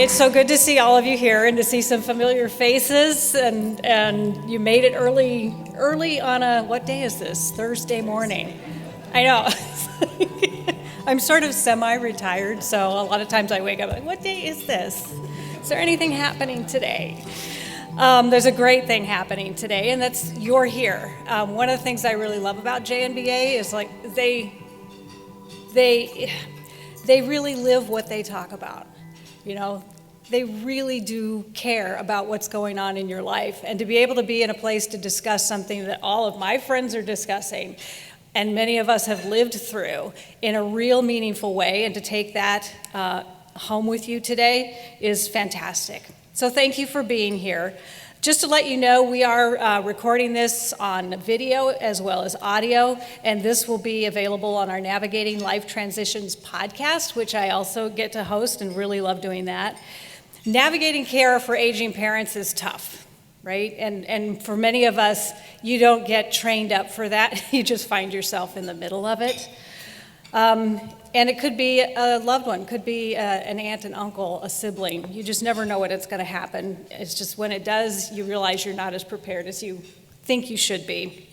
It's so good to see all of you here and to see some familiar faces, and you made it early on what day is this? Thursday morning. I know. I'm sort of semi-retired, so a lot of times I wake up like, what day is this? Is there anything happening today? There's a great thing happening today, and that's you're here. One of the things I really love about JNBA is like they really live what they talk about. You know, they really do care about what's going on in your life. And to be able to be in a place to discuss something that all of my friends are discussing, and many of us have lived through in a real meaningful way, and to take that home with you today is fantastic. So thank you for being here. Just to let you know, we are recording this on video as well as audio, and this will be available on our Navigating Life Transitions podcast, which I also get to host and really love doing that. Navigating care for aging parents is tough, right? And for many of us, you don't get trained up for that. You just find yourself in the middle of it. And it could be a loved one, could be an aunt, an uncle, a sibling. You just never know when it's going to happen. It's just when it does, you realize you're not as prepared as you think you should be.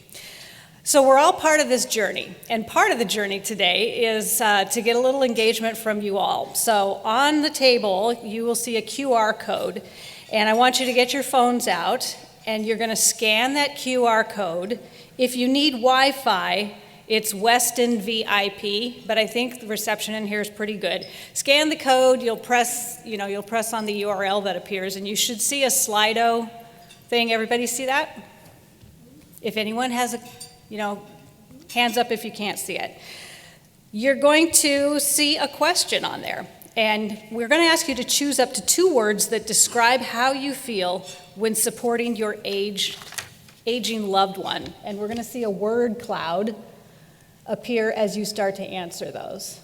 So we're all part of this journey. And part of the journey today is to get a little engagement from you all. So on the table, you will see a QR code. And I want you to get your phones out, and you're going to scan that QR code. If you need Wi-Fi, it's Weston VIP, but I think the reception in here is pretty good. Scan the code, you'll press on the URL that appears, and you should see a Slido thing. Everybody see that? If anyone has hands up if you can't see it. You're going to see a question on there, and we're going to ask you to choose up to 2 words that describe how you feel when supporting your aging loved one. And we're going to see a word cloud appear as you start to answer those.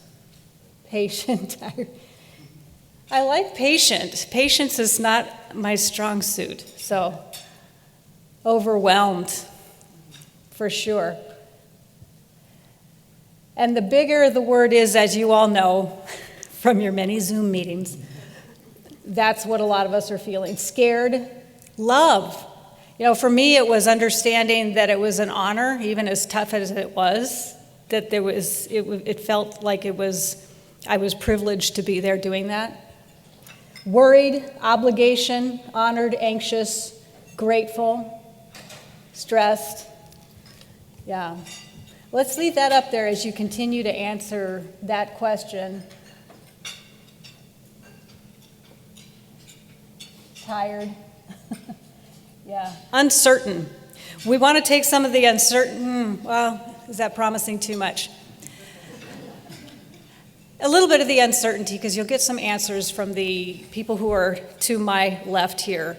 Patient, tired. I like patient. Patience is not my strong suit, so overwhelmed, for sure. And the bigger the word is, as you all know from your many Zoom meetings, that's what a lot of us are feeling. Scared, love. For me, it was understanding that it was an honor, even as tough as it was, that it felt like I was privileged to be there doing that. Worried, obligation, honored, anxious, grateful, stressed. Yeah. Let's leave that up there as you continue to answer that question. Tired. Yeah. Uncertain. We want to take some of the uncertain, is that promising too much? A little bit of the uncertainty, because you'll get some answers from the people who are to my left here,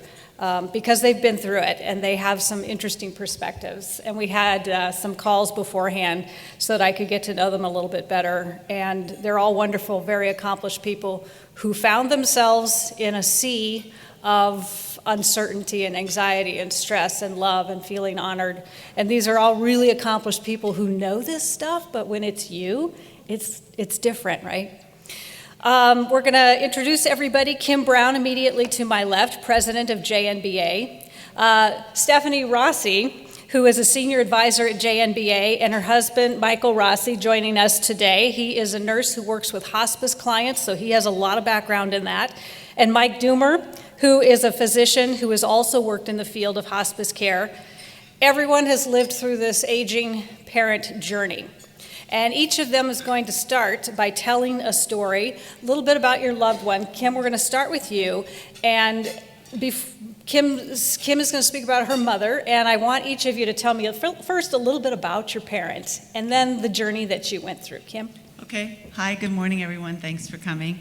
because they've been through it and they have some interesting perspectives. And we had some calls beforehand so that I could get to know them a little bit better. And they're all wonderful, very accomplished people who found themselves in a sea of uncertainty and anxiety and stress and love and feeling honored. And these are all really accomplished people who know this stuff, but when it's you, it's different, right? We're going to introduce everybody. Kim Brown, immediately to my left, president of JNBA. Stephanie Rossi, who is a senior advisor at JNBA, and her husband, Michael Rossi, joining us today. He is a nurse who works with hospice clients, so he has a lot of background in that. And Mike Doomer, who is a physician who has also worked in the field of hospice care. Everyone has lived through this aging parent journey. And each of them is going to start by telling a story, a little bit about your loved one. Kim, we're going to start with you. And Kim is going to speak about her mother, and I want each of you to tell me first a little bit about your parents, and then the journey that you went through. Kim? Okay. Hi, good morning, everyone. Thanks for coming.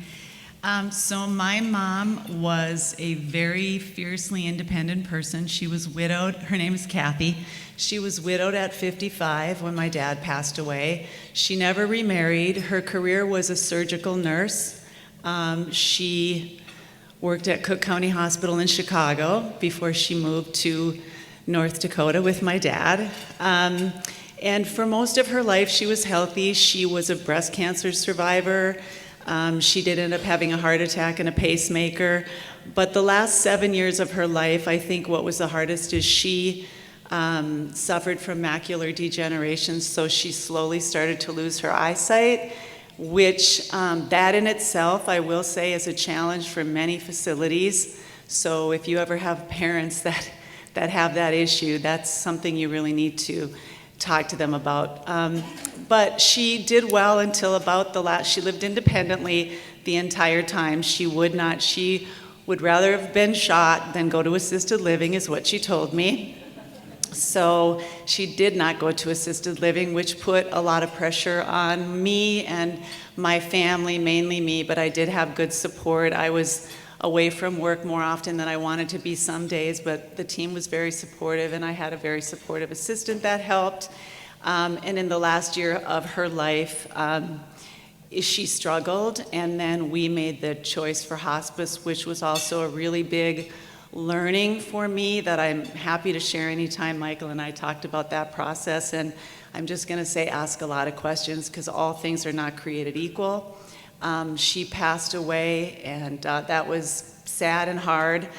So my mom was a very fiercely independent person. She was widowed. Her name is Kathy. She was widowed at 55 when my dad passed away. She never remarried. Her career was a surgical nurse. She worked at Cook County Hospital in Chicago before she moved to North Dakota with my dad. And for most of her life, she was healthy. She was a breast cancer survivor. She did end up having a heart attack and a pacemaker. But the last 7 years of her life, I think what was the hardest is she suffered from macular degeneration, so she slowly started to lose her eyesight, which that in itself, I will say, is a challenge for many facilities. So if you ever have parents that have that issue, that's something you really need to talk to them about. But she did well until about she lived independently the entire time. She would rather have been shot than go to assisted living, is what she told me. So she did not go to assisted living, which put a lot of pressure on me and my family, mainly me, but I did have good support. I was away from work more often than I wanted to be some days, but the team was very supportive, and I had a very supportive assistant that helped. And in the last year of her life, she struggled, and then we made the choice for hospice, which was also a really big learning for me that I'm happy to share anytime. Michael and I talked about that process, and I'm just going to say ask a lot of questions because all things are not created equal. She passed away, and that was sad and hard,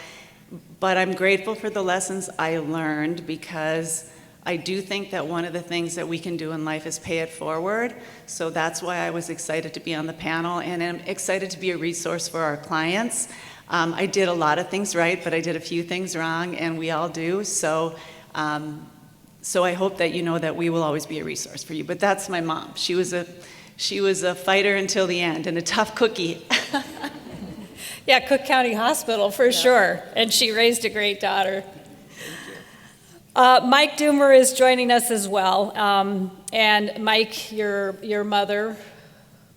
but I'm grateful for the lessons I learned, because I do think that one of the things that we can do in life is pay it forward. So that's why I was excited to be on the panel, and I'm excited to be a resource for our clients. I did a lot of things right, but I did a few things wrong, and we all do. So I hope that you know that we will always be a resource for you. But that's my mom. She was a fighter until the end, and a tough cookie. Yeah, Cook County Hospital for sure, and she raised a great daughter. Mike Doomer is joining us as well, and Mike, your mother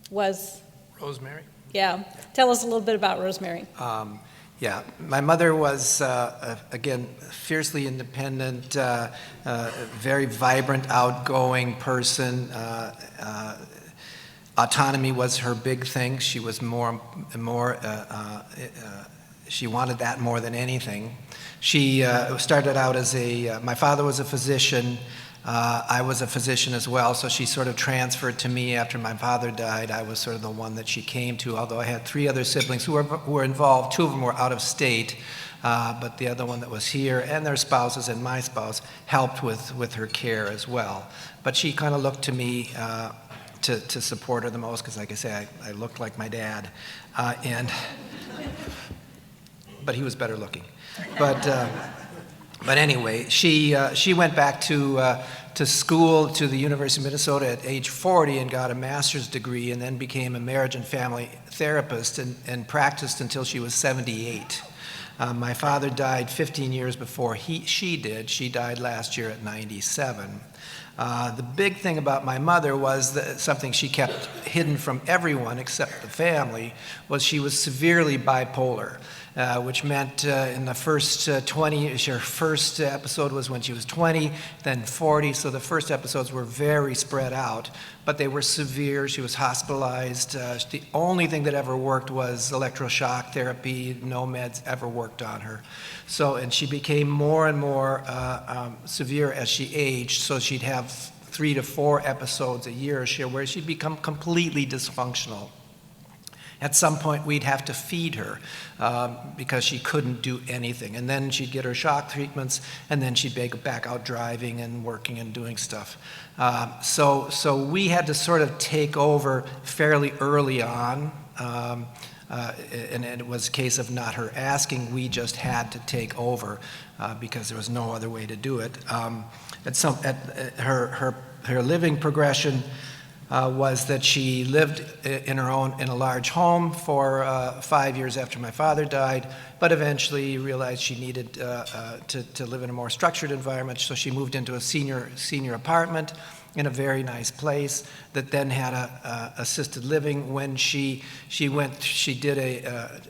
was? Rosemary? Yeah. Tell us a little bit about Rosemary. Yeah, my mother was, again, fiercely independent, very vibrant, outgoing person. Autonomy was her big thing. She was she wanted that more than anything. She started out as my father was a physician. I was a physician as well, so she sort of transferred to me after my father died. I was sort of the one that she came to, although I had 3 other siblings who were involved. 2 of them were out of state, but the other one that was here, and their spouses and my spouse, helped with her care as well. But she kind of looked to me to support her the most, because like I say, I looked like my dad, but he was better looking. But anyway, she went back to school to the University of Minnesota at age 40 and got a master's degree, and then became a marriage and family therapist and practiced until she was 78. My father died 15 years before she did. She died last year at 97. The big thing about my mother was that something she kept hidden from everyone except the family, was she was severely bipolar. Which meant in the first 20 years, her first episode was when she was 20, then 40, so the first episodes were very spread out, but they were severe. She was hospitalized. The only thing that ever worked was electroshock therapy. No meds ever worked on her. And she became more and more severe as she aged, so she'd have 3 to 4 episodes a year where she'd become completely dysfunctional. At some point, we'd have to feed her because she couldn't do anything. And then she'd get her shock treatments, and then she'd be back out driving and working and doing stuff. So we had to sort of take over fairly early on. And it was a case of not her asking. We just had to take over because there was no other way to do it. Her living progression was that she lived in a large home for 5 years after my father died, but eventually realized she needed to live in a more structured environment, so she moved into a senior apartment in a very nice place that then had assisted living. When she did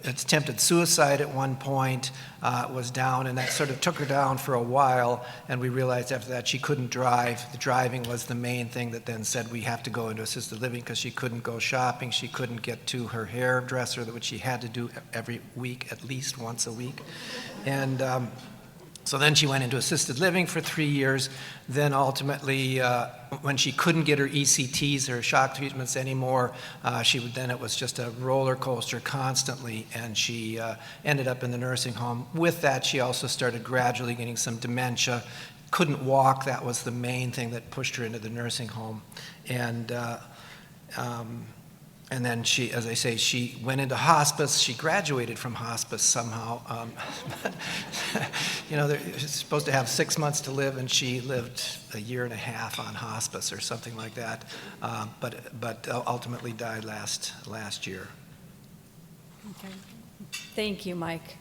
attempted suicide at one point, was down, and that sort of took her down for a while, and we realized after that she couldn't drive. The driving was the main thing that then said we have to go into assisted living, because she couldn't go shopping, she couldn't get to her hairdresser, which she had to do every week, at least once a week. And So then she went into assisted living for 3 years. Then ultimately, when she couldn't get her ECTs or shock treatments anymore, it was just a roller coaster constantly, and she ended up in the nursing home. With that, she also started gradually getting some dementia. Couldn't walk. That was the main thing that pushed her into the nursing home. And then she, as I say, she went into hospice. She graduated from hospice somehow. They're supposed to have 6 months to live, and she lived a year and a half on hospice or something like that. But ultimately died last year. Okay. Thank you, Mike.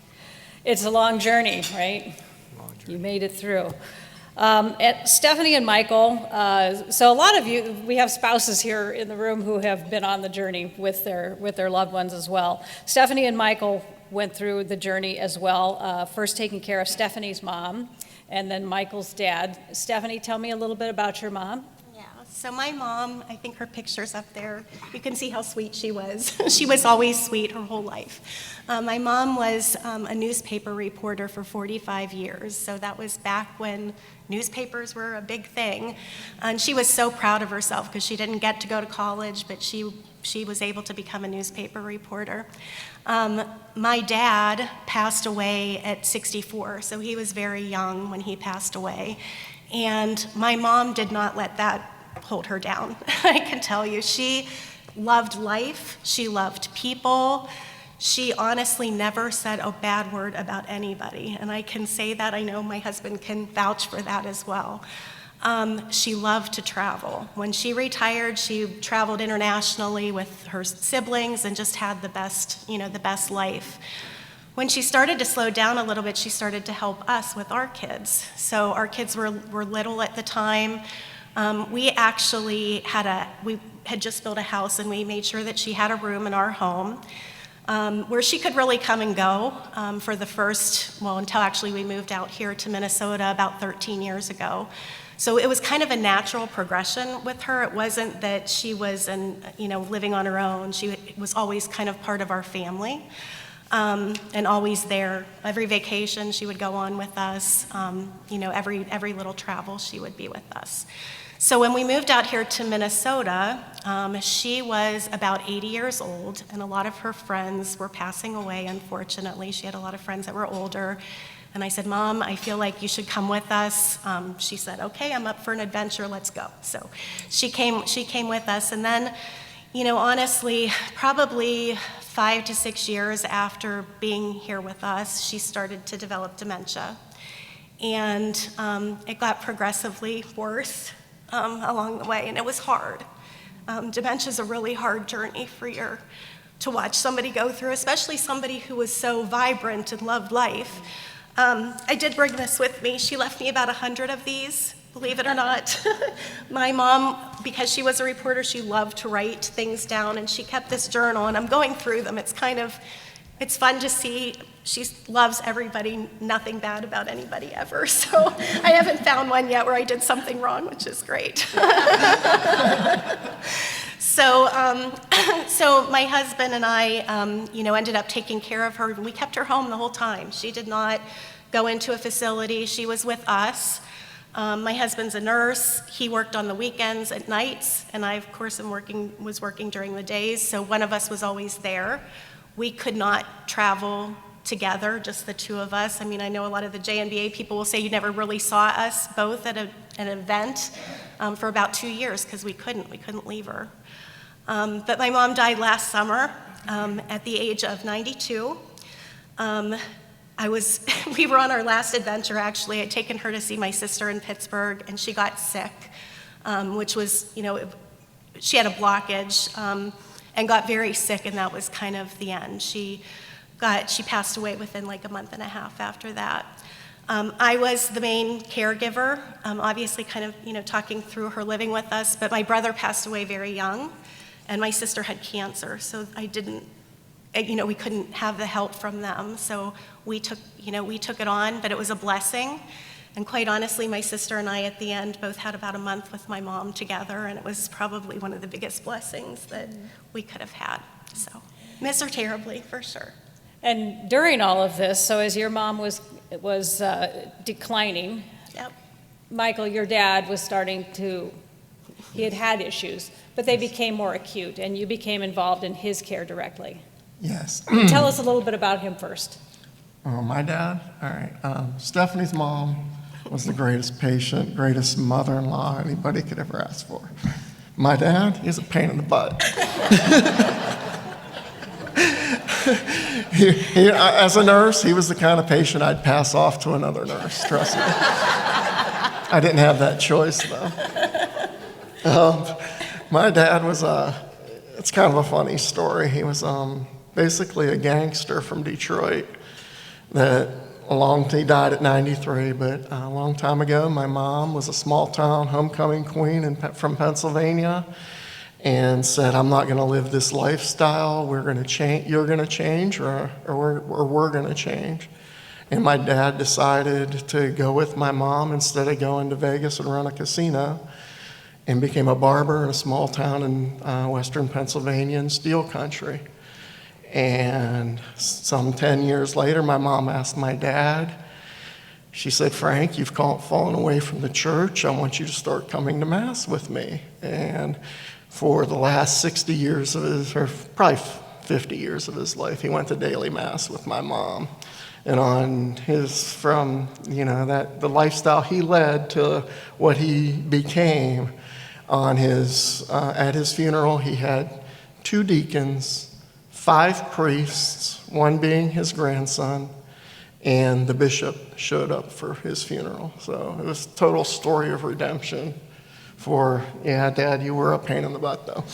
It's a long journey, right? Long journey. You made it through. Stephanie and Michael, so a lot of you, we have spouses here in the room who have been on the journey with their loved ones as well. Stephanie and Michael went through the journey as well, first taking care of Stephanie's mom and then Michael's dad. Stephanie, tell me a little bit about your mom. Yeah, so my mom, I think her picture's up there. You can see how sweet she was. She was always sweet her whole life. My mom was a newspaper reporter for 45 years, so that was back when newspapers were a big thing. And she was so proud of herself because she didn't get to go to college, but she was able to become a newspaper reporter. My dad passed away at 64, so he was very young when he passed away. And my mom did not let that hold her down. I can tell you, she loved life, she loved people. She honestly never said a bad word about anybody, and I can say that. I know my husband can vouch for that as well. She loved to travel. When she retired, she traveled internationally with her siblings and just had the best life. When she started to slow down a little bit, she started to help us with our kids. So our kids were little at the time. We actually we had just built a house, and we made sure that she had a room in our home where she could really come and go for the until actually we moved out here to Minnesota about 13 years ago. So it was kind of a natural progression with her. It wasn't that she was living on her own. She was always kind of part of our family and always there. Every vacation she would go on with us. Every little travel she would be with us. So when we moved out here to Minnesota, she was about 80 years old, and a lot of her friends were passing away, unfortunately. She had a lot of friends that were older. And I said, Mom, I feel like you should come with us. She said, okay, I'm up for an adventure, let's go. So she came with us, and then, honestly, probably 5 to 6 years after being here with us, she started to develop dementia. And it got progressively worse along the way, and it was hard. Dementia is a really hard journey to watch somebody go through, especially somebody who was so vibrant and loved life. I did bring this with me. She left me about 100 of these, believe it or not. My mom, because she was a reporter, she loved to write things down, and she kept this journal, and I'm going through them. It's fun to see. She loves everybody, nothing bad about anybody ever. So I haven't found one yet where I did something wrong, which is great. So my husband and I, ended up taking care of her. We kept her home the whole time. She did not go into a facility. She was with us. My husband's a nurse. He worked on the weekends at nights, and I, of course, was working during the days. So one of us was always there. We could not travel together, just the two of us. I mean, I know a lot of the JNBA people will say you never really saw us both at an event for about 2 years because we couldn't leave her. But my mom died last summer at the age of 92. We were on our last adventure, actually. I'd taken her to see my sister in Pittsburgh, and she got sick, which was, she had a blockage and got very sick, and that was kind of the end. She passed away within like a month and a half after that. I was the main caregiver, obviously kind of, talking through her living with us, but my brother passed away very young, and my sister had cancer, so we couldn't have the help from them, so we took it on, but it was a blessing. And quite honestly, my sister and I at the end both had about a month with my mom together, and it was probably one of the biggest blessings that we could have had. So miss her terribly, for sure. And during all of this, so as your mom was it was declining. Yep. Michael, your dad was he had had issues, but they became more acute, and you became involved in his care directly. Yes. Tell us a little bit about him first. My dad, all right. Stephanie's mom was the greatest patient, greatest mother-in-law anybody could ever ask for. My dad, he's a pain in the butt. As a nurse, he was the kind of patient I'd pass off to another nurse, trust me. I didn't have that choice, though. My dad was it's kind of a funny story. He was basically a gangster from Detroit he died at 93, but a long time ago, my mom was a small-town homecoming queen from Pennsylvania and said, I'm not going to live this lifestyle. We're going to change. You're going to change, or we're going to change. And my dad decided to go with my mom instead of going to Vegas and run a casino, and became a barber in a small town in western Pennsylvania in steel country. And some 10 years later, my mom asked my dad, she said, Frank, you've fallen away from the church. I want you to start coming to Mass with me. And for the last 60 years of or probably 50 years of his life, he went to daily Mass with my mom. And the lifestyle he led to what he became at his funeral, he had 2 deacons, 5 priests, one being his grandson, and the bishop showed up for his funeral. So it was a total story of redemption Dad, you were a pain in the butt, though.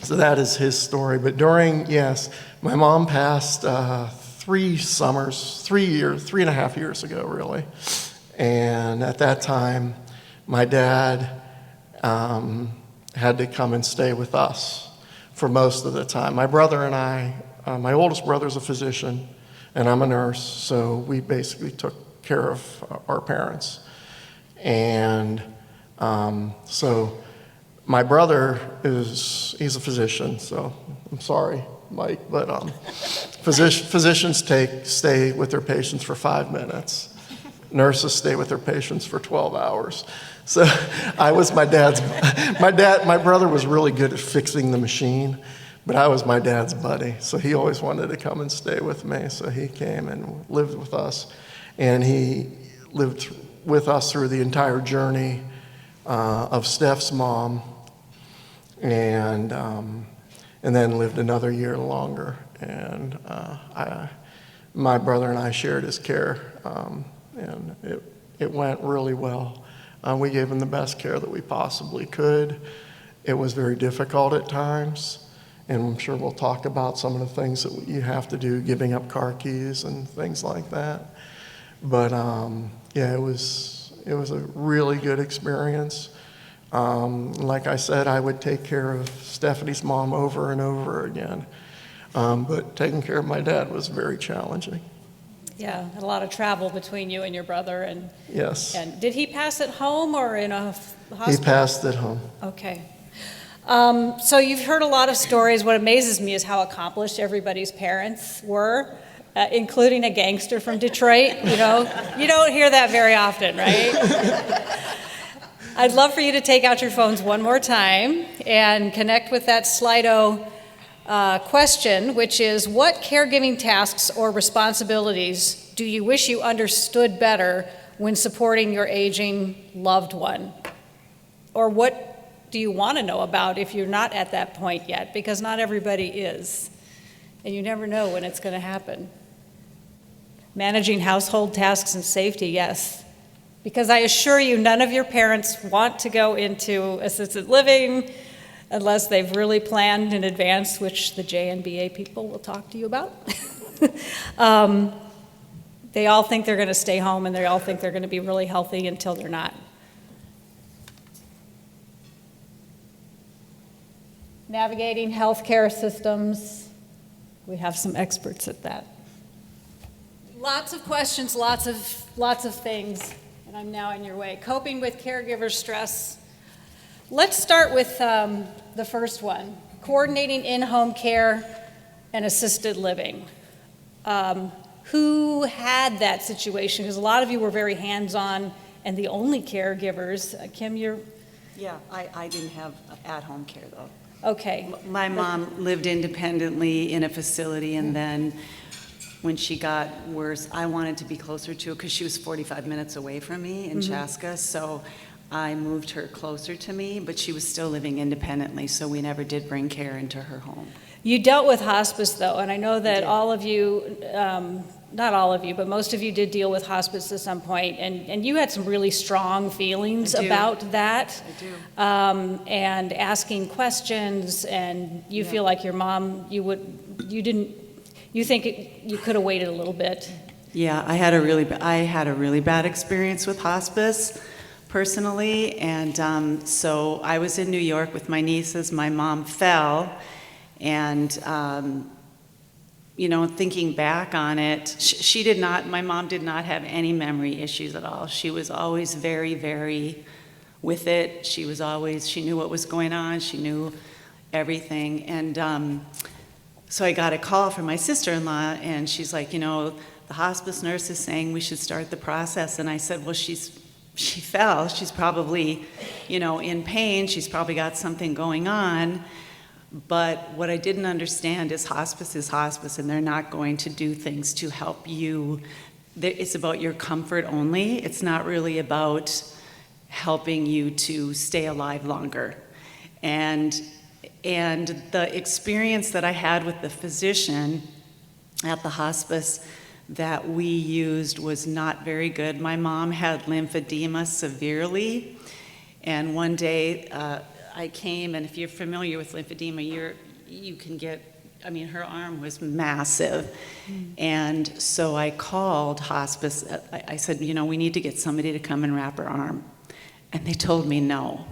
So that is his story. But my mom passed 3.5 years ago, really. And at that time, my dad had to come and stay with us for most of the time. My brother and I, my oldest brother's a physician, and I'm a nurse, so we basically took care of our parents. And so my brother he's a physician, so I'm sorry, Mike, but physicians stay with their patients for 5 minutes. Nurses stay with their patients for 12 hours. So I was my brother was really good at fixing the machine, but I was my dad's buddy. So he always wanted to come and stay with me. So he came and lived with us. And he lived with us through the entire journey of Steph's mom, and then lived another year longer. And my brother and I shared his care, and it went really well. We gave him the best care that we possibly could. It was very difficult at times, and I'm sure we'll talk about some of the things that you have to do, giving up car keys and things like that. But it was a really good experience. Like I said, I would take care of Stephanie's mom over and over again, but taking care of my dad was very challenging. Yeah, a lot of travel between you and your brother. And yes. And did he pass at home or in a hospital? He passed at home. Okay. So you've heard a lot of stories. What amazes me is how accomplished everybody's parents were, including a gangster from Detroit. You don't hear that very often, right? I'd love for you to take out your phones one more time and connect with that Slido question, which is, what caregiving tasks or responsibilities do you wish you understood better when supporting your aging loved one? Or what do you want to know about if you're not at that point yet? Because not everybody is, and you never know when it's going to happen. Managing household tasks and safety, yes. Because I assure you, none of your parents want to go into assisted living unless they've really planned in advance, which the JNBA people will talk to you about. They all think they're going to stay home, and they all think they're going to be really healthy until they're not. Navigating healthcare systems, we have some experts at that. Lots of questions, lots of things, and I'm now in your way. Coping with caregiver stress. Let's start with the first one, coordinating in-home care and assisted living. who had that situation? Because a lot of you were very hands-on and the only caregivers. Kim, you're, Yeah, I didn't have at-home care, though. okay. My mom lived independently in a facility, and then when she got worse, I wanted to be closer to her because she was 45 minutes away from me in Chaska, so I moved her closer to me, but she was still living independently, so we never did bring care into her home. You dealt with hospice, though, and I know that did. all of you, not all of you, but most of you did deal with hospice at some point, and you had some really strong feelings I do. about that. I do. And asking questions, and you feel like your mom, you think you could have waited a little bit. Yeah, I had a really bad experience with hospice personally, and so I was in New York with my nieces. My mom fell, and thinking back on it, my mom did not have any memory issues at all. She was always very, very with it. She knew what was going on. She knew everything, and so I got a call from my sister-in-law, and she's like, the hospice nurse is saying we should start the process. And I said, well, she fell. She's probably, in pain. She's probably got something going on. But what I didn't understand is hospice, and they're not going to do things to help you. It's about your comfort only. It's not really about helping you to stay alive longer. And the experience that I had with the physician at the hospice that we used was not very good. My mom had lymphedema severely, and one day I came, and if you're familiar with lymphedema, you can get, her arm was massive. And so I called hospice. I said, we need to get somebody to come and wrap her arm. And they told me no.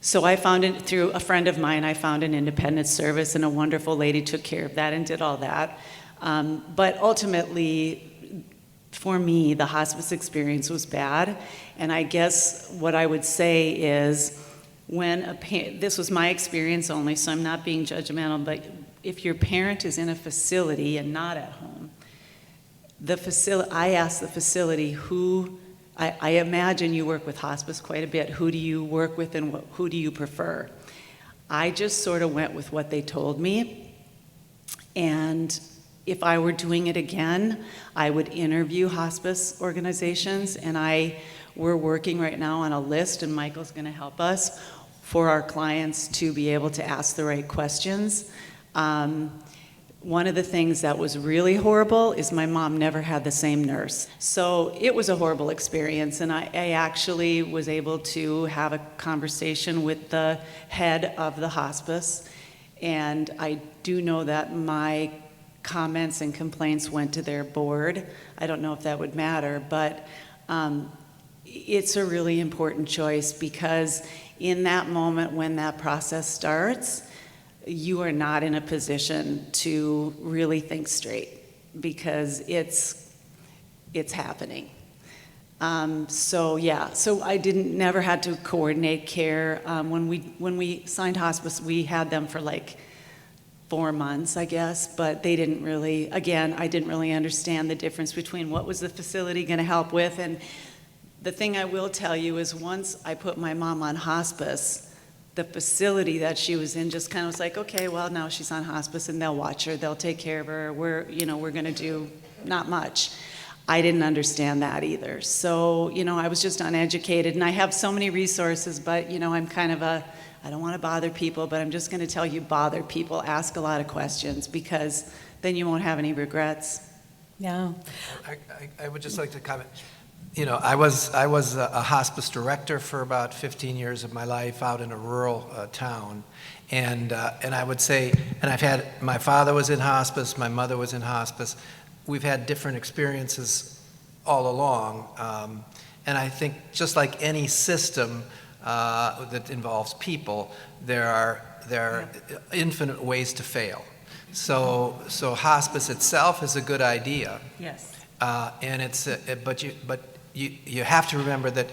So I found it through a friend of mine. I found an independent service, and a wonderful lady took care of that and did all that. But ultimately, for me, the hospice experience was bad. And I guess what I would say is, this was my experience only, so I'm not being judgmental, but if your parent is in a facility and not at home, I asked the facility I imagine you work with hospice quite a bit. Who do you work with, and who do you prefer? I just sort of went with what they told me. And if I were doing it again, I would interview hospice organizations. And we're working right now on a list, and Michael's going to help us, for our clients to be able to ask the right questions. One of the things that was really horrible is my mom never had the same nurse. So it was a horrible experience, and I actually was able to have a conversation with the head of the hospice, and I do know that my comments and complaints went to their board. I don't know if that would matter, but it's a really important choice, because in that moment when that process starts, you are not in a position to really think straight, because it's happening. So I never had to coordinate care. When we signed hospice, we had them for like 4 months, I guess, but they didn't really, again, I didn't really understand the difference between what was the facility going to help with. And the thing I will tell you is, once I put my mom on hospice, the facility that she was in just kind of was like, okay, well, now she's on hospice, and they'll watch her, they'll take care of her, we're going to do not much. I didn't understand that either. So, I was just uneducated, and I have so many resources, but, I'm kind of I don't want to bother people, but I'm just going to tell you, bother people, ask a lot of questions, because then you won't have any regrets. Yeah. I would just like to comment. I was a hospice director for about 15 years of my life out in a rural town, and I would say, and my father was in hospice, my mother was in hospice. We've had different experiences all along, and I think just like any system that involves people, there are infinite ways to fail. So hospice itself is a good idea. Yes. And but you have to remember that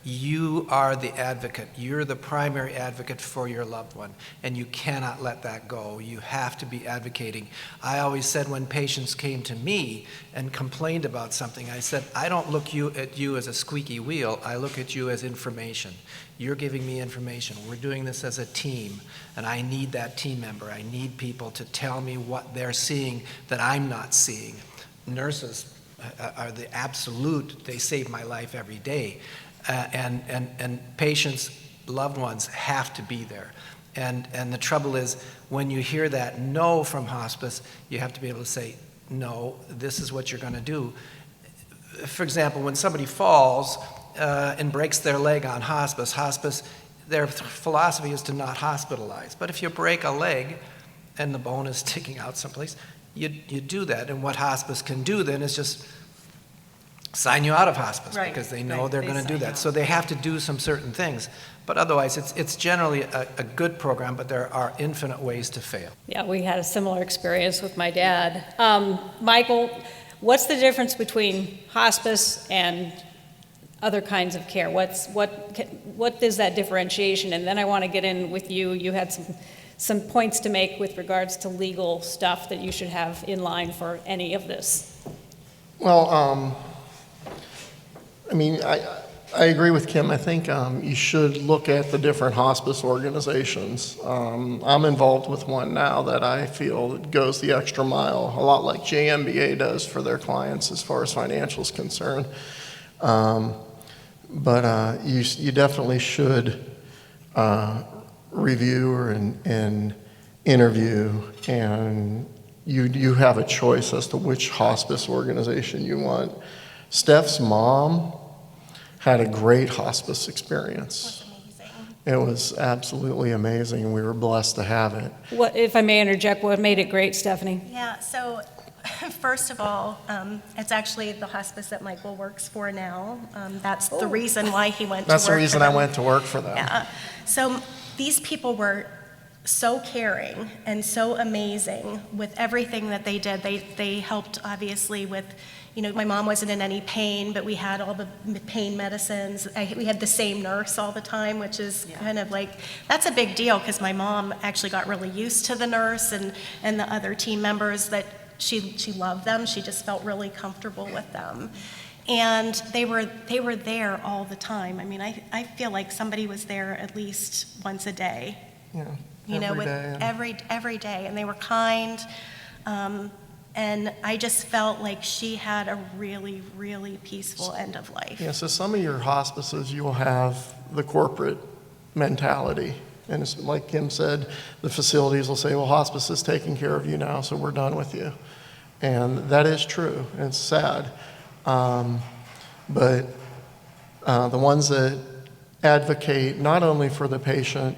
You are the advocate. You're the primary advocate for your loved one, and you cannot let that go. You have to be advocating. I always said when patients came to me and complained about something, I said, I don't look at you as a squeaky wheel. I look at you as information. You're giving me information. We're doing this as a team, and I need that team member. I need people to tell me what they're seeing that I'm not seeing. Nurses are the absolute, they save my life every day. And patients, loved ones have to be there. And the trouble is, when you hear that no from hospice, you have to be able to say, no, this is what you're going to do. For example, when somebody falls and breaks their leg on hospice, their philosophy is to not hospitalize. But if you break a leg and the bone is sticking out someplace, you do that. And what hospice can do then is just sign you out of hospice, Right, because they know right, they're they going to do sign that. out. So they have to do some certain things. But otherwise, it's generally a good program, but there are infinite ways to fail. Yeah, we had a similar experience with my dad. Michael, what's the difference between hospice and other kinds of care? What is that differentiation? And then I want to get in with you. You had some points to make with regards to legal stuff that you should have in line for any of this. Well, I mean, I agree with Kim. I think you should look at the different hospice organizations. I'm involved with one now that I feel goes the extra mile, a lot like JNBA does for their clients as far as financial is concerned. But you definitely should review and interview, and you have a choice as to which hospice organization you want. Steph's mom had a great hospice experience. Amazing. It was absolutely amazing, and we were blessed to have it. What, if I may interject, what made it great, Stephanie? Yeah, so first of all, it's actually the hospice that Michael works for now. That's the reason why he went to work That's the reason for I them. went to work for them. Yeah. So these people were so caring and so amazing with everything that they did. They helped, obviously, with, my mom wasn't in any pain, but we had all the pain medicines. We had the same nurse all the time, which is kind of like, that's a big deal, because my mom actually got really used to the nurse and the other team members, that she loved them. She just felt really comfortable with them. And they were there all the time. I mean, I feel like somebody was there at least once a day. Yeah, Every day, and they were kind. And I just felt like she had a really, really peaceful end of life. Yeah, so some of your hospices, you'll have the corporate mentality. And it's like Kim said, the facilities will say, well, hospice is taking care of you now, so we're done with you. And that is true, and it's sad. But the ones that advocate not only for the patient,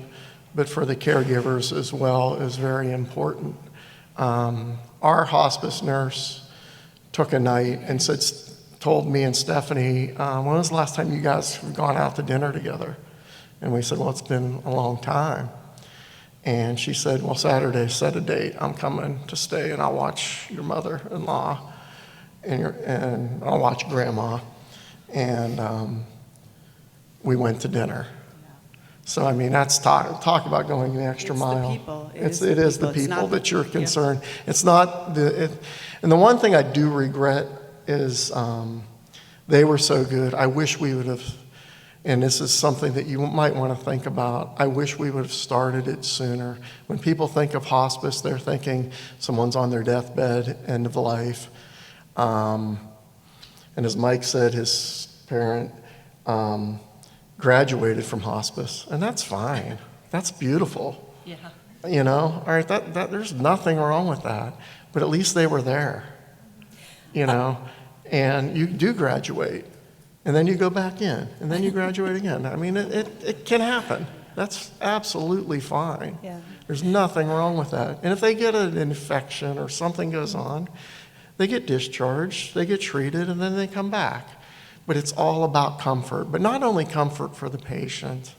but for the caregivers as well is very important. Our hospice nurse took a night and told me and Stephanie, when was the last time you guys have gone out to dinner together? And we said, well, it's been a long time. And she said, well, Saturday, set a date. I'm coming to stay, and I'll watch your mother-in-law, and I'll watch grandma. And we went to dinner. So, I mean, that's talk about going the extra It's the mile. people. It is the It's people not that you're yeah. concerned. It's not and the one thing I do regret is they were so good. I wish we would have, and this is something that you might want to think about, I wish we would have started it sooner. When people think of hospice, they're thinking someone's on their deathbed, end of life. And as Mike said, his parent graduated from hospice, and that's fine. That's beautiful. Yeah. All right, that there's nothing wrong with that, but at least they were there, and you do graduate, and then you go back in, and then you graduate again. I mean, it can happen. That's absolutely fine. Yeah. There's nothing wrong with that. And if they get an infection or something goes on, they get discharged, they get treated, and then they come back. But it's all about comfort. But not only comfort for the patient,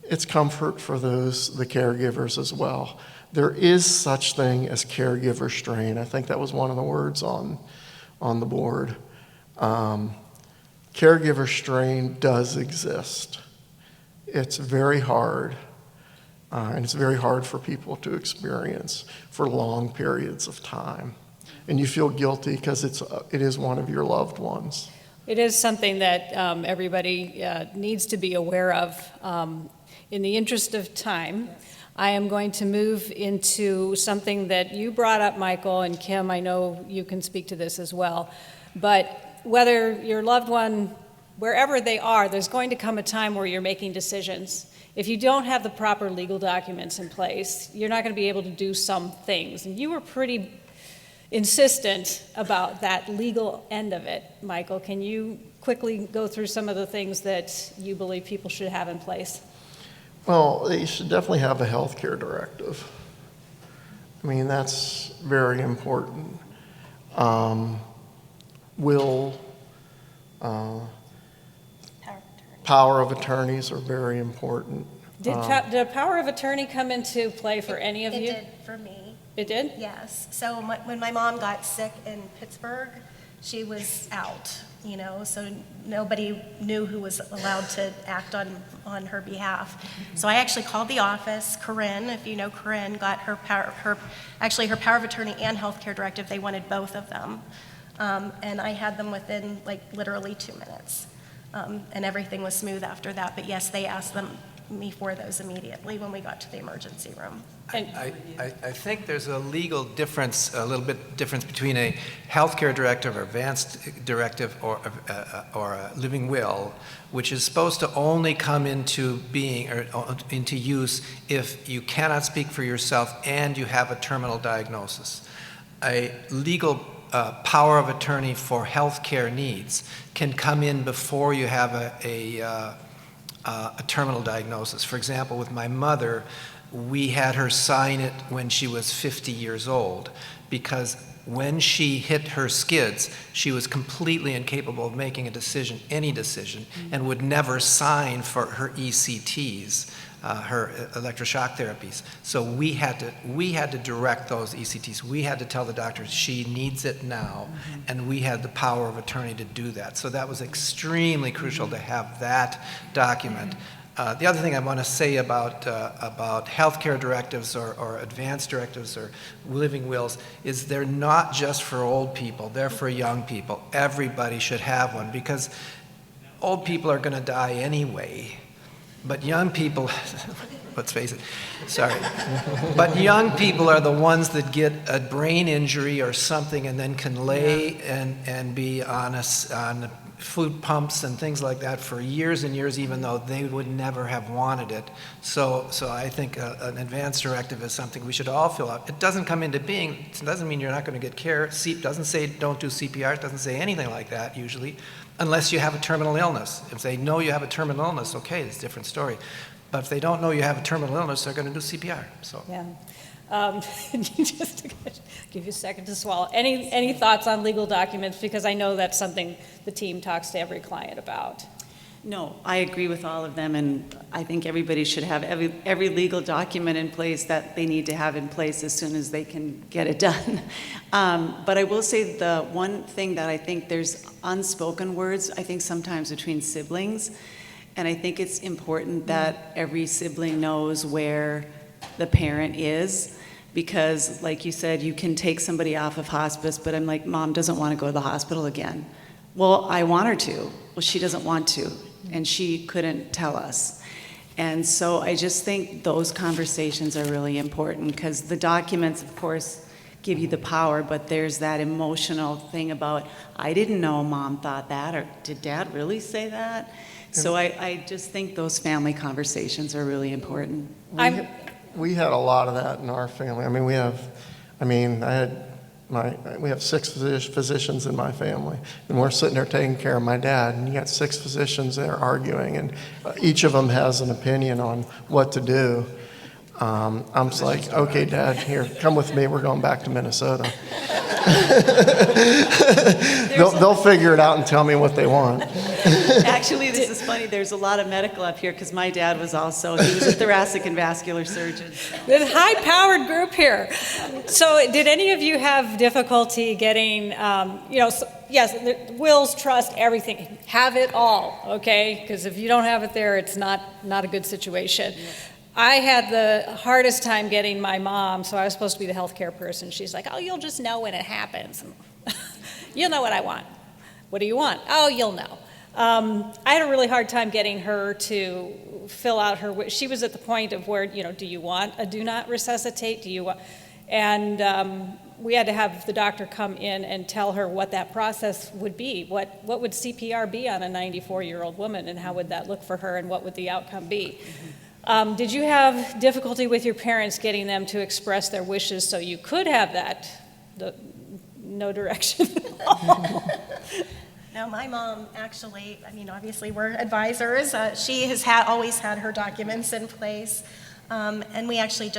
it's comfort for the caregivers as well. There is such thing as caregiver strain. I think that was one of the words on the board. caregiver strain does exist. It's very hard, and it's very hard for people to experience for long periods of time. And you feel guilty because it is one of your loved ones. It is something that everybody needs to be aware of. In the interest of time, I am going to move into something that you brought up, Michael, and Kim, I know you can speak to this as well. But whether your loved one, wherever they are, there's going to come a time where you're making decisions. If you don't have the proper legal documents in place, you're not going to be able to do some things. And you were pretty insistent about that legal end of it. Michael, can you quickly go through some of the things that you believe people should have in place? Well, they should definitely have a health care directive. I mean, that's very important. Power of attorneys are very important. Did a power of attorney come into play for any of you? It did for me. It did? Yes. So when my mom got sick in Pittsburgh, she was out, so nobody knew who was allowed to act on her behalf. So I actually called the office. Corinne, if you know Corinne, got her power of attorney and healthcare directive. They wanted both of them. And I had them within literally 2 minutes. And everything was smooth after that. But yes, they asked me for those immediately when we got to the emergency room. I think there's a legal difference, a little bit difference between a healthcare directive or advanced directive or a living will, which is supposed to only come into being or into use if you cannot speak for yourself and you have a terminal diagnosis. A legal power of attorney for healthcare needs can come in before you have a terminal diagnosis. For example, with my mother, we had her sign it when she was 50 years old because when she hit her skids, she was completely incapable of making a decision, any decision, and would never sign for her ECTs, her electroshock therapies. So we had to direct those ECTs. We had to tell the doctor she needs it now, and we had the power of attorney to do that. So that was extremely crucial to have that document. The other thing I want to say about healthcare directives or advanced directives or living wills is they're not just for old people, they're for young people. Everybody should have one because old people are going to die anyway. But young people, let's face it, sorry. But young people are the ones that get a brain injury or something and then can lay and be on food pumps and things like that for years and years, even though they would never have wanted it. So I think an advanced directive is something we should all fill out. It doesn't come into being. It doesn't mean you're not going to get care. It doesn't say don't do CPR. It doesn't say anything like that usually, unless you have a terminal illness. If they know you have a terminal illness, okay, it's a different story. But if they don't know you have a terminal illness, they're going to do CPR. So. Yeah. Just to give you a second to swallow. Any thoughts on legal documents? Because I know that's something the team talks to every client about. No, I agree with all of them, and I think everybody should have every legal document in place that they need to have in place as soon as they can get it done. But I will say the one thing that I think there's unspoken words, I think sometimes between siblings, and I think it's important that every sibling knows where the parent is, because like you said, you can take somebody off of hospice, but I'm like, Mom doesn't want to go to the hospital again. Well, I want her to. Well, she doesn't want to, and she couldn't tell us. And so I just think those conversations are really important, because the documents, of course, give you the power, but there's that emotional thing about, I didn't know Mom thought that, or did Dad really say that? So I just think those family conversations are really important. We had a lot of that in our family. We have 6 physicians in my family, and we're sitting there taking care of my dad, and you got 6 physicians there arguing, and each of them has an opinion on what to do. I'm just like, okay, Dad, here, come with me. We're going back to Minnesota. They'll figure it out and tell me what they want. Actually, this is funny. There's a lot of medical up here because my dad was also, he was a thoracic and vascular surgeon. The high-powered group here. So did any of you have difficulty getting, yes, wills, trust, everything, have it all, okay? Because if you don't have it there, it's not a good situation. Yeah. I had the hardest time getting my mom, so I was supposed to be the healthcare person. She's like, oh, you'll just know when it happens. You'll know what I want. What do you want? Oh, you'll know. I had a really hard time getting her to fill out her, she was at the point of where, do you want a do not resuscitate? Do you want, and we had to have the doctor come in and tell her what that process would be. What would CPR be on a 94-year-old woman, and how would that look for her, and what would the outcome be? Did you have difficulty with your parents getting them to express their wishes so you could have that? No direction. No, my mom actually, obviously we're advisors. She has always had her documents in place. And we actually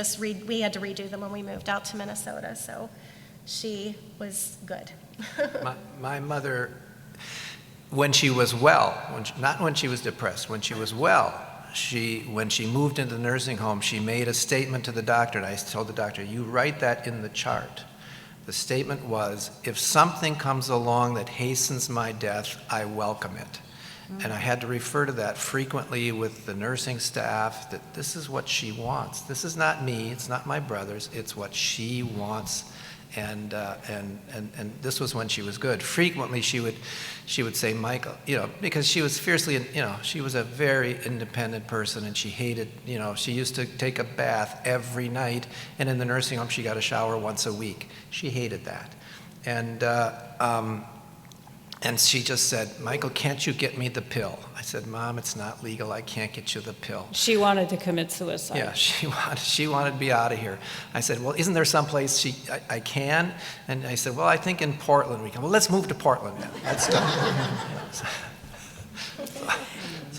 we had to redo them when we moved out to Minnesota, so she was good. My mother, when she was well, not when she was depressed, when she was well, when she moved into the nursing home, she made a statement to the doctor, and I told the doctor, you write that in the chart. The statement was, if something comes along that hastens my death, I welcome it. And I had to refer to that frequently with the nursing staff, that this is what she wants. This is not me, it's not my brothers, it's what she wants. And this was when she was good. Frequently she would say, Michael, because she was fiercely, she was a very independent person, and she hated, she used to take a bath every night, and in the nursing home she got a shower once a week. She hated that. And she just said, Michael, can't you get me the pill? I said, Mom, it's not legal. I can't get you the pill. She wanted to commit suicide. Yeah, she wanted to be out of here. I said, well, isn't there someplace I can? And I said, well, I think in Portland we can. Well, let's move to Portland then. Let's do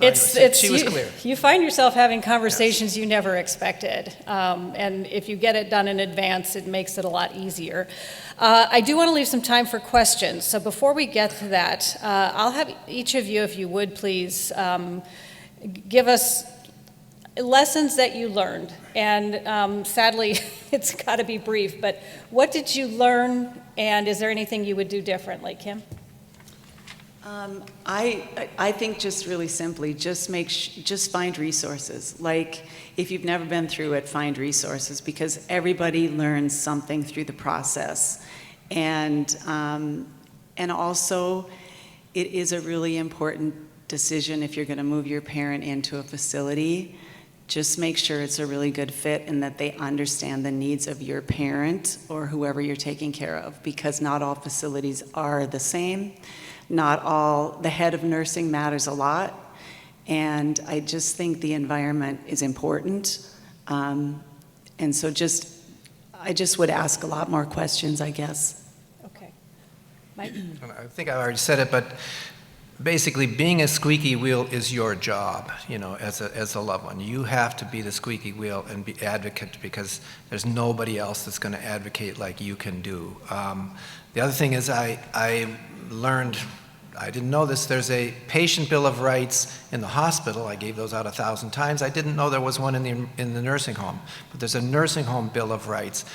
it. She was clear. You find yourself having conversations you never expected. And if you get it done in advance, it makes it a lot easier. I do want to leave some time for questions. So before we get to that, I'll have each of you, if you would please, give us lessons that you learned. And sadly, it's got to be brief, but what did you learn, and is there anything you would do differently? Kim? I think just really simply, just find resources. Like, if you've never been through it, find resources, because everybody learns something through the process. And also, it is a really important decision if you're going to move your parent into a facility. Just make sure it's a really good fit and that they understand the needs of your parent or whoever you're taking care of, because not all facilities are the same. Not all, the head of nursing matters a lot, and I just think the environment is important. And so I just would ask a lot more questions, I guess. Okay. Mike? I think I already said it, but basically being a squeaky wheel is your job, as a loved one. You have to be the squeaky wheel and be advocate, because there's nobody else that's going to advocate like you can do. The other thing is I learned, I didn't know this, there's a patient bill of rights in the hospital. I gave those out 1,000 times. I didn't know there was one in the nursing home, but there's a nursing home bill of rights.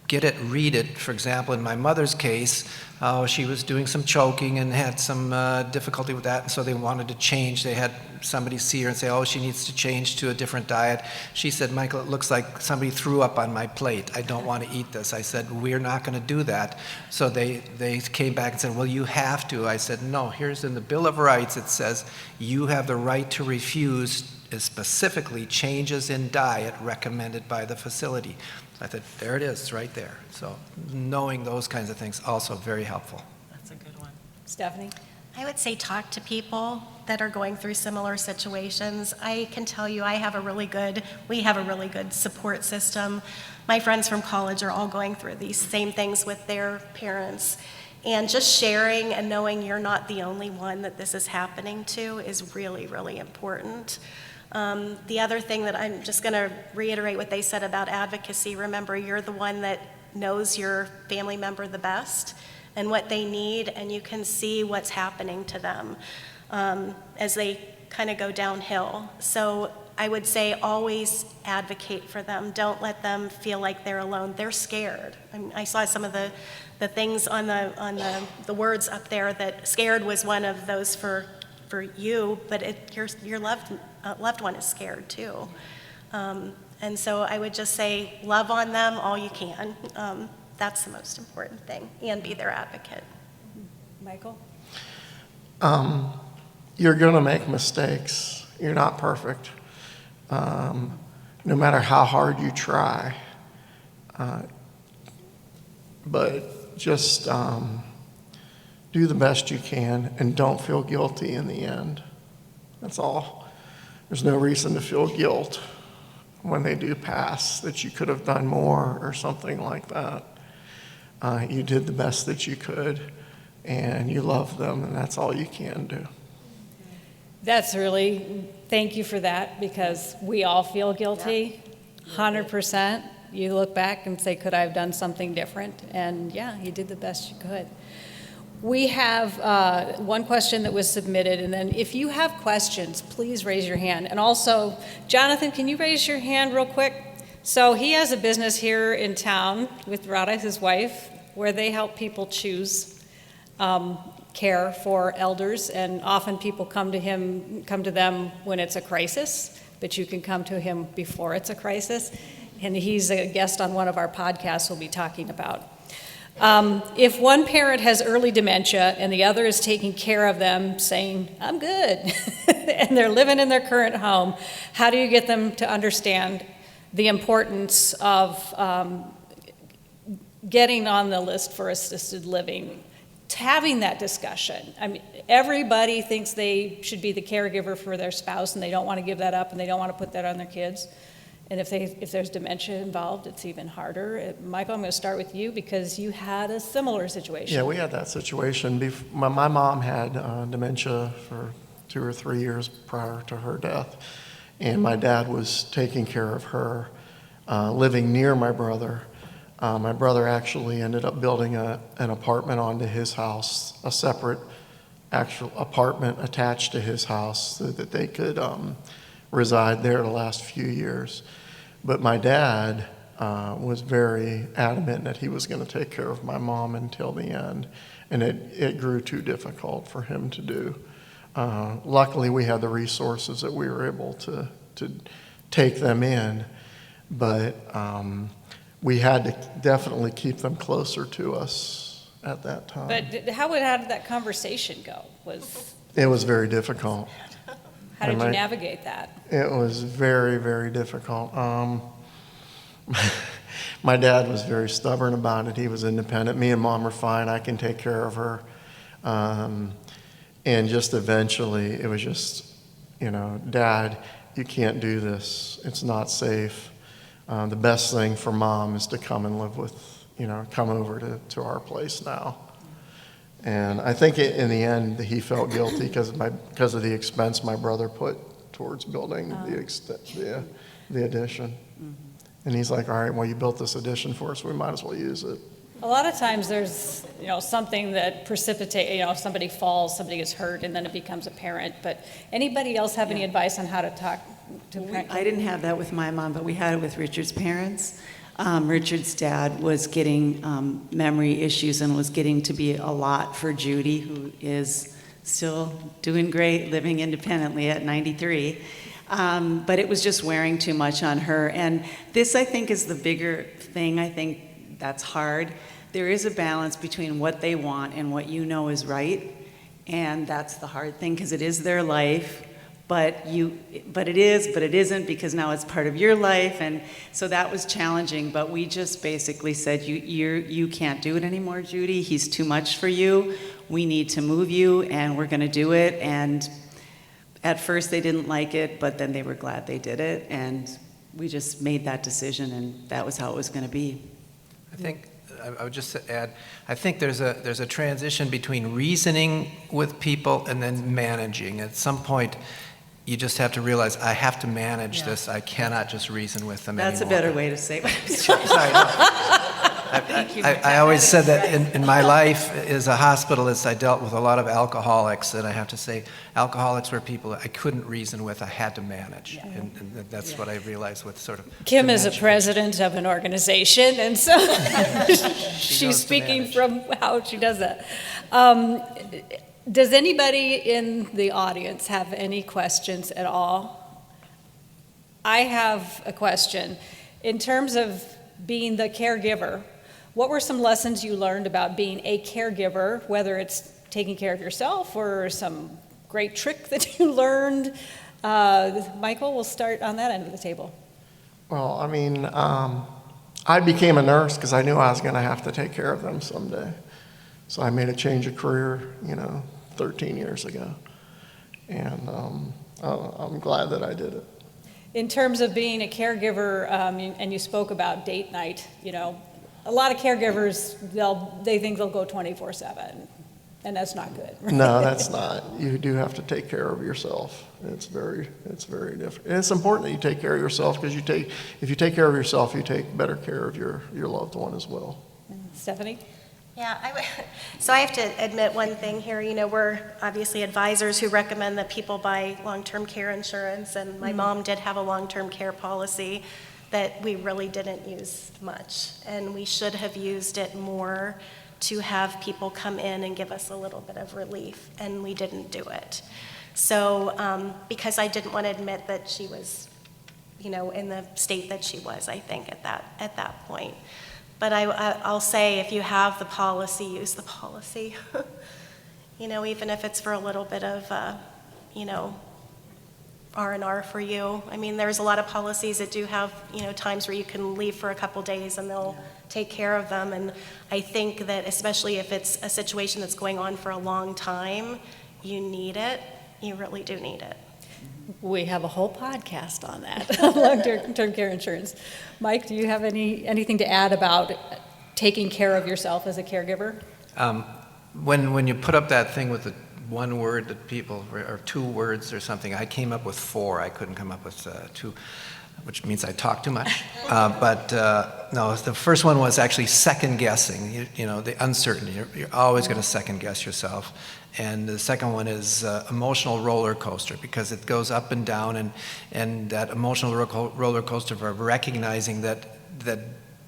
Get it, read it. For example, in my mother's case, she was doing some choking and had some difficulty with that, and so they wanted to change. They had somebody see her and say, oh, she needs to change to a different diet. She said, Michael, it looks like somebody threw up on my plate. I don't want to eat this. I said, we're not going to do that. So they came back and said, well, you have to. I said, no, here's in the Bill of Rights, it says you have the right to refuse specifically changes in diet recommended by the facility. I thought, there it is, right there. So knowing those kinds of things, also very helpful. That's a good one. Stephanie? I would say talk to people that are going through similar situations. I can tell you we have a really good support system. My friends from college are all going through these same things with their parents. And just sharing and knowing you're not the only one that this is happening to is really, really important. The other thing that I'm just going to reiterate what they said about advocacy. Remember, you're the one that knows your family member the best and what they need, and you can see what's happening to them as they kind of go downhill. So I would say always advocate for them. Don't let them feel like they're alone. They're scared. I saw some of the things on the words up there, that scared was one of those for you, but your loved one is scared too. And so I would just say, love on them all you can. That's the most important thing, and be their advocate. Michael? You're going to make mistakes. You're not perfect. No matter how hard you try. But just do the best you can and don't feel guilty in the end. That's all. There's no reason to feel guilt when they do pass, that you could have done more or something like that. You did the best that you could, and you love them, and that's all you can do. That's really, thank you for that, because we all feel guilty, 100%. You look back and say, could I have done something different? And yeah, you did the best you could. We have one question that was submitted, and then if you have questions, please raise your hand. And also, Jonathan, can you raise your hand real quick? So he has a business here in town with Radha, his wife, where they help people choose care for elders, and often people come to them when it's a crisis, but you can come to him before it's a crisis. And he's a guest on one of our podcasts we'll be talking about. If one parent has early dementia and the other is taking care of them, saying, I'm good, and they're living in their current home, how do you get them to understand the importance of getting on the list for assisted living? Having that discussion. I mean, everybody thinks they should be the caregiver for their spouse, and they don't want to give that up, and they don't want to put that on their kids. And if there's dementia involved, it's even harder. Michael, I'm going to start with you, because you had a similar situation. Yeah, we had that situation. My mom had dementia for 2 or 3 years prior to her death, and my dad was taking care of her, living near my brother. My brother actually ended up building an apartment onto his house, a separate actual apartment attached to his house, so that they could reside there the last few years. But my dad was very adamant that he was going to take care of my mom until the end, and it grew too difficult for him to do. Luckily, we had the resources that we were able to take them in, but we had to definitely keep them closer to us at that time. But how did that conversation go? It was very difficult. How did you navigate that? It was very, very difficult. My dad was very stubborn about it. He was independent. Me and Mom were fine. I can take care of her. And just eventually, it was just, Dad, you can't do this. It's not safe. The best thing for Mom is to come and live with, come over to our place now. And I think in the end, he felt guilty because of the expense my brother put towards building the addition. Mm-hmm. And he's like, all right, well, you built this addition for us, we might as well use it. A lot of times there's, something that precipitates, if somebody falls, somebody gets hurt, and then it becomes apparent. But anybody else have any advice on how to talk to parents? I didn't have that with my mom, but we had it with Richard's parents. Richard's dad was getting memory issues and was getting to be a lot for Judy, who is still doing great, living independently at 93. But it was just wearing too much on her. And this, I think, is the bigger thing. I think that's hard. There is a balance between what they want and what you know is right. And that's the hard thing, because it is their life. But it isn't, because now it's part of your life, and so that was challenging. But we just basically said, you can't do it anymore, Judy. He's too much for you. We need to move you, and we're going to do it. And at first they didn't like it, but then they were glad they did it, and we just made that decision, and that was how it was going to be. I think I would just add, I think there's a transition between reasoning with people and then managing. At some point, you just have to realize, I have to manage this. I cannot just reason with them That's anymore. a better way to say it. Sorry, no. I always said that in my life as a hospitalist, I dealt with a lot of alcoholics, and I have to say, alcoholics were people I couldn't reason with, I had to manage. And that's what I realized with sort of... Kim is a dementia. president of an organization, and so she's knows to speaking manage. from how she does that. Does anybody in the audience have any questions at all? I have a question. In terms of being the caregiver, what were some lessons you learned about being a caregiver, whether it's taking care of yourself or some great trick that you learned? Michael, we'll start on that end of the table. Well, I mean, I became a nurse because I knew I was going to have to take care of them someday. So I made a change of career, 13 years ago. And I'm glad that I did it. In terms of being a caregiver, and you spoke about date night, a lot of caregivers, they think they'll go 24/7, and that's not good. Right? No, that's not. You do have to take care of yourself. It's very different. And it's important that you take care of yourself because if you take care of yourself, you take better care of your loved one as well. Stephanie? Yeah, so I have to admit one thing here. We're obviously advisors who recommend that people buy long-term care insurance, and my mom did have a long-term care policy that we really didn't use much, and we should have used it more to have people come in and give us a little bit of relief, and we didn't do it. So because I didn't want to admit that she was, in the state that she was, I think, at that point. But I'll say, if you have the policy, use the policy. Even if it's for a little bit of, R&R for you. I mean, there's a lot of policies that do have, times where you can leave for a couple days and they'll take care of them. And I think that especially if it's a situation that's going on for a long time, you need it. You really do need it. We have a whole podcast on that, long-term care insurance. Mike, do you have anything to add about taking care of yourself as a caregiver? When you put up that thing with the one word that people, or two words or something, I came up with four. I couldn't come up with two, which means I talk too much. No, the first one was actually second guessing, the uncertainty. You're always going to second guess yourself. And the second one is emotional roller coaster, because it goes up and down, and that emotional roller coaster of recognizing that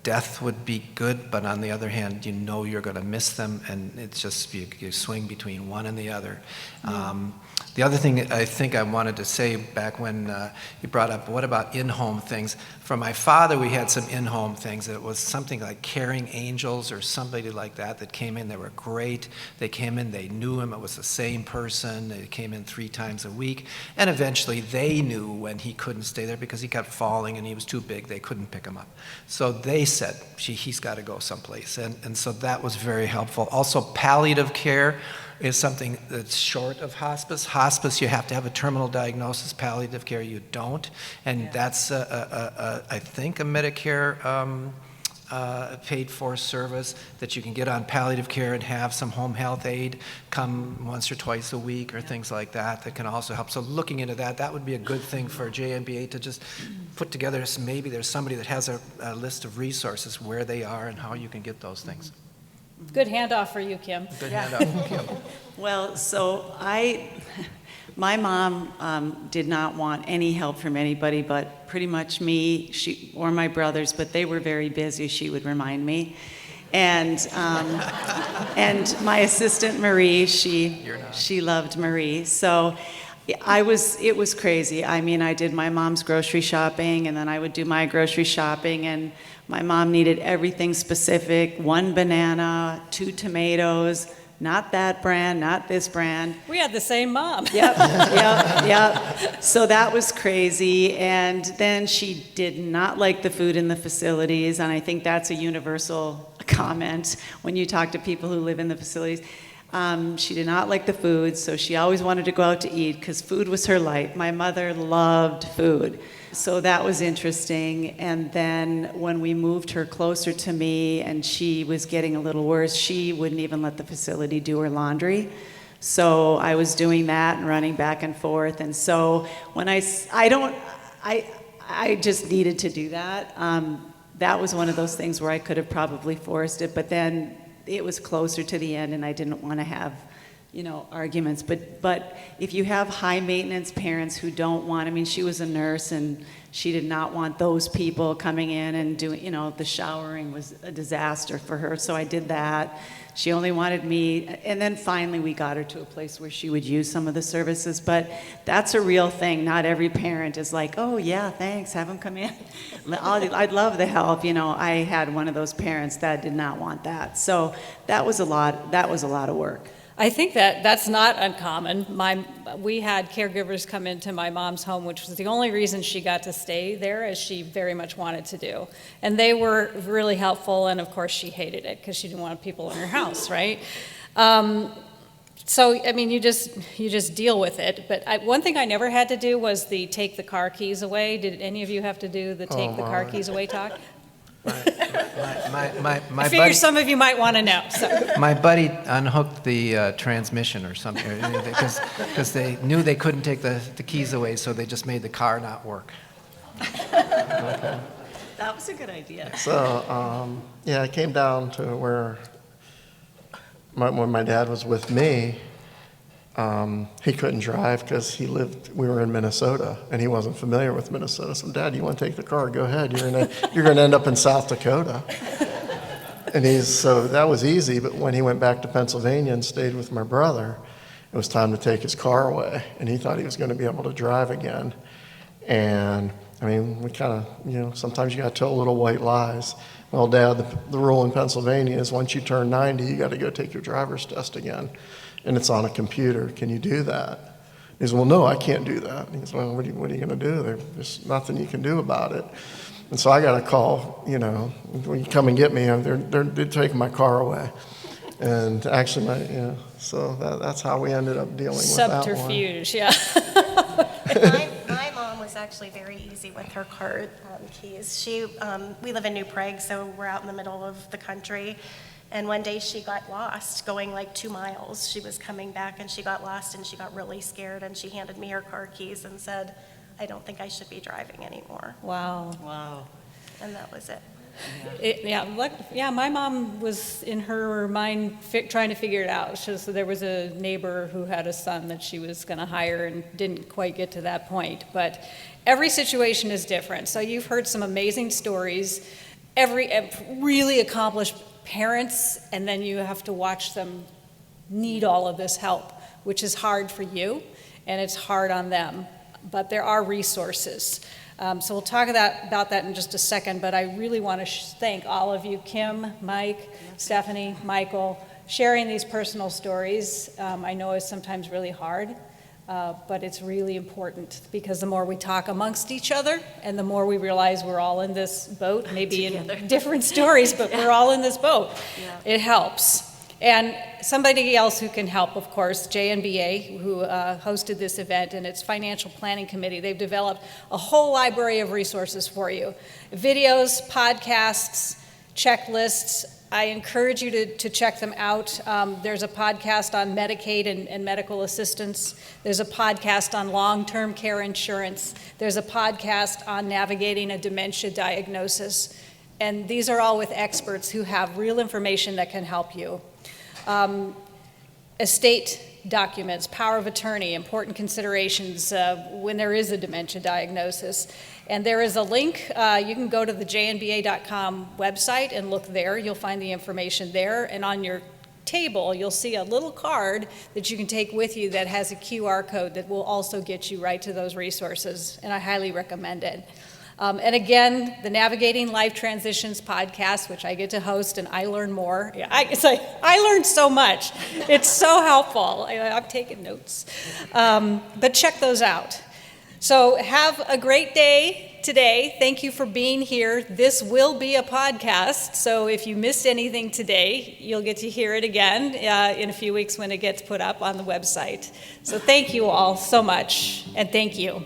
death would be good, but on the other hand, you're going to miss them, and it's just you swing between one and the other. The other thing I think I wanted to say back when you brought up, what about in-home things? For my father, we had some in-home things. It was something like Caring Angels or somebody like that came in. They were great. They came in, they knew him. It was the same person. They came in 3 times a week. And eventually they knew when he couldn't stay there because he kept falling and he was too big. They couldn't pick him up. So they said, he's got to go someplace. And so that was very helpful. Also, palliative care is something that's short of hospice. Hospice, you have to have a terminal diagnosis. Palliative care, you don't. And that's, I think, a Medicare paid-for service that you can get on palliative care and have some home health aide come once or twice a week or things like that can also help. So looking into that would be a good thing for JNBA to just put together. Maybe there's somebody that has a list of resources where they are and how you can get those things. Good handoff for you, Kim. Good handout, Kim. Well, so my mom did not want any help from anybody but pretty much me, or my brothers, but they were very busy, she would remind me. And my assistant Marie, she loved Marie. So it was crazy. I mean, I did my mom's grocery shopping, and then I would do my grocery shopping, and my mom needed everything specific: 1 banana, 2 tomatoes, not that brand, not this brand. We had the same mom. Yep. So that was crazy. And then she did not like the food in the facilities, and I think that's a universal comment when you talk to people who live in the facilities. She did not like the food, so she always wanted to go out to eat because food was her life. My mother loved food. So that was interesting. And then when we moved her closer to me and she was getting a little worse, she wouldn't even let the facility do her laundry. So I was doing that and running back and forth. And so when I just needed to do that. That was one of those things where I could have probably forced it, but then it was closer to the end and I didn't want to have, arguments. But if you have high maintenance parents who don't want, I mean, she was a nurse and she did not want those people coming in and doing, the showering was a disaster for her. So I did that. She only wanted me. And then finally we got her to a place where she would use some of the services. But that's a real thing. Not every parent is like, oh yeah, thanks, have them come in. I'd love the help. I had one of those parents that did not want that. So that was a lot of work. I think that's not uncommon. We had caregivers come into my mom's home, which was the only reason she got to stay there, as she very much wanted to do. And they were really helpful, and of course she hated it because she didn't want people in her house, right? So, I mean, you just deal with it. But one thing I never had to do was the take the car keys away. Did any of you have to do the take the car keys away talk? My I figured buddy, some of you might want to know. So. my buddy unhooked the transmission or something because they knew they couldn't take the keys away, so they just made the car not work. That was a good idea. So, it came down to where when my dad was with me, he couldn't drive because we were in Minnesota and he wasn't familiar with Minnesota. So, Dad, you want to take the car? Go ahead. You're gonna end up in South Dakota. And so that was easy. But when he went back to Pennsylvania and stayed with my brother, it was time to take his car away. And he thought he was going to be able to drive again. And I mean, we kind of, sometimes you got to tell little white lies. Well, Dad, the rule in Pennsylvania is once you turn 90, you got to go take your driver's test again. And it's on a computer. Can you do that? He says, well, no, I can't do that. And he says, well, what are you going to do? There's nothing you can do about it. And so I got a call, when you come and get me, they're taking my car away. And actually, so that's how we ended up dealing with that one. Subterfuge, yeah. My mom was actually very easy with her car keys. We live in New Prague, so we're out in the middle of the country. And one day she got lost going like 2 miles. She was coming back and she got lost and she got really scared and she handed me her car keys and said, I don't think I should be driving anymore. Wow. And that was it. My mom was in her mind trying to figure it out. So there was a neighbor who had a son that she was going to hire and didn't quite get to that point. But every situation is different. So you've heard some amazing stories. Every really accomplished parents, and then you have to watch them need all of this help, which is hard for you, and it's hard on them. But there are resources. So we'll talk about that in just a second, but I really want to thank all of you, Kim, Mike, Stephanie, Michael, sharing these personal stories. I know it's sometimes really hard, but it's really important because the more we talk amongst each other and the more we realize we're all in this boat, maybe in different stories, but we're all in this boat. Yeah. It helps. And somebody else who can help, of course, JNBA, who hosted this event, and its financial planning committee. They've developed a whole library of resources for you. Videos, podcasts, checklists. I encourage you to check them out. There's a podcast on Medicaid and medical assistance. There's a podcast on long-term care insurance. There's a podcast on navigating a dementia diagnosis. And these are all with experts who have real information that can help you. Estate documents, power of attorney, important considerations when there is a dementia diagnosis. And there is a link. You can go to the JNBA.com website and look there. You'll find the information there. And on your table, you'll see a little card that you can take with you that has a QR code that will also get you right to those resources. And I highly recommend it. And again, the Navigating Life Transitions podcast, which I get to host, and I learn more. Yeah, I learned so much. It's so helpful. I've taken notes. But check those out. So have a great day today. Thank you for being here. This will be a podcast, so if you missed anything today, you'll get to hear it again in a few weeks when it gets put up on the website. So thank you all so much, and thank you.